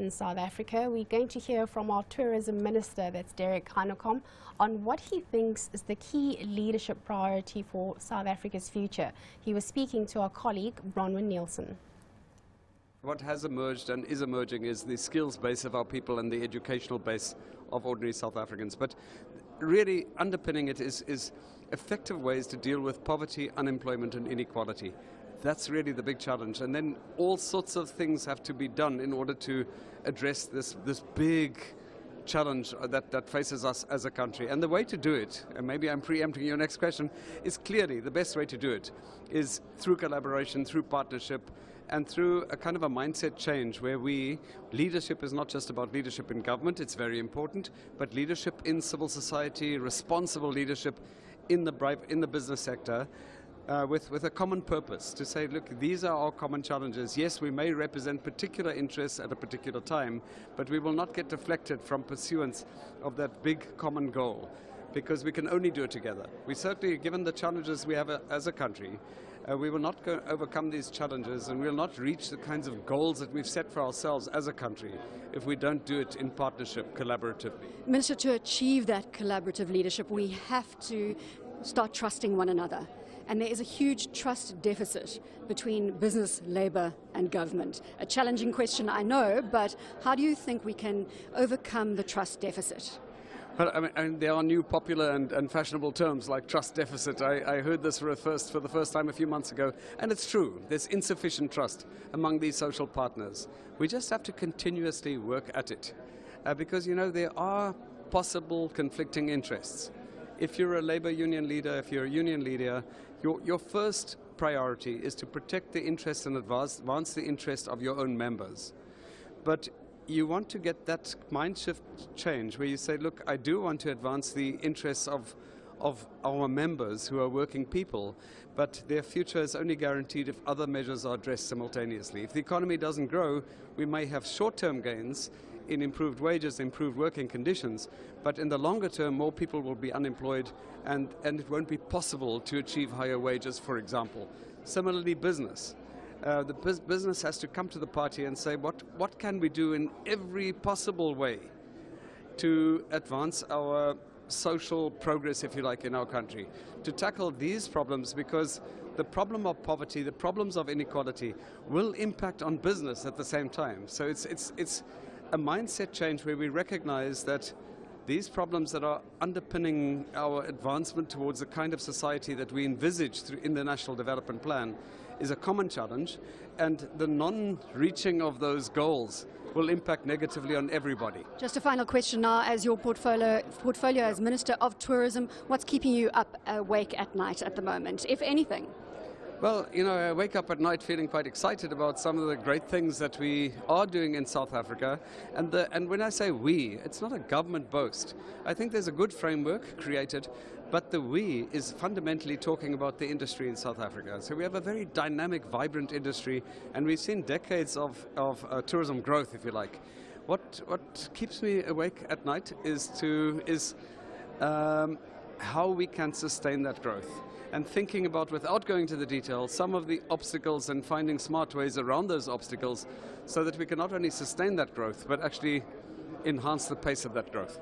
In South Africa, we're going to hear from our tourism minister, that's Derek Hanekom, on what he thinks is the key leadership priority for South Africa's future. He was speaking to our colleague, Bronwyn Nielsen. What has emerged and is emerging is the skills base of our people and the educational base of ordinary South Africans. But really underpinning it is effective ways to deal with poverty, unemployment and inequality. That's really the big challenge. And then all sorts of things have to be done in order to address this big challenge that faces us as a country. And the way to do it, and maybe I'm preempting your next question, is clearly the best way to do it is through collaboration, through partnership, and through a kind of a mindset change where leadership is not just about leadership in government, it's very important, but leadership in civil society, responsible leadership in the business sector, with a common purpose to say, look, these are our common challenges. Yes, we may represent particular interests at a particular time, but we will not get deflected from pursuance of that big common goal, because we can only do it together. We certainly, given the challenges we have as a country, we will not overcome these challenges, and we will not reach the kinds of goals that we've set for ourselves as a country if we don't do it in partnership, collaboratively. Minister, to achieve that collaborative leadership, we have to start trusting one another. And there is a huge trust deficit between business, labour and government. A challenging question, I know, but how do you think we can overcome the trust deficit? Well, I mean, there are new popular and fashionable terms like trust deficit. I heard this for the first time a few months ago, and it's true. There's insufficient trust among these social partners. We just have to continuously work at it, because, you know, there are possible conflicting interests. If you're a labor union leader, if you're a union leader, your first priority is to protect the interests and advance the interest of your own members. But you want to get that mind shift change where you say, look, I do want to advance the interests of our members who are working people, but their future is only guaranteed if other measures are addressed simultaneously. If the economy doesn't grow, we may have short-term gains in improved wages, improved working conditions, but in the longer term, more people will be unemployed, and it won't be possible to achieve higher wages, for example. Similarly, business. The business has to come to the party and say, what can we do in every possible way to advance our social progress, if you like, in our country, to tackle these problems, because the problem of poverty, the problems of inequality will impact on business at the same time. So it's a mindset change where we recognize that these problems that are underpinning our advancement towards the kind of society that we envisage in the National Development Plan is a common challenge, and the non-reaching of those goals will impact negatively on everybody. Just a final question now, as your portfolio as Minister of Tourism, what's keeping you awake at night at the moment, if anything? Well, you know, I wake up at night feeling quite excited about some of the great things that we are doing in South Africa. And when I say we, it's not a government boast. I think there's a good framework created, but the we is fundamentally talking about the industry in South Africa. So we have a very dynamic, vibrant industry, and we've seen decades of tourism growth, if you like. What keeps me awake at night is how we can sustain that growth. And thinking about, without going into the details, some of the obstacles and finding smart ways around those obstacles so that we can not only sustain that growth, but actually enhance the pace of that growth.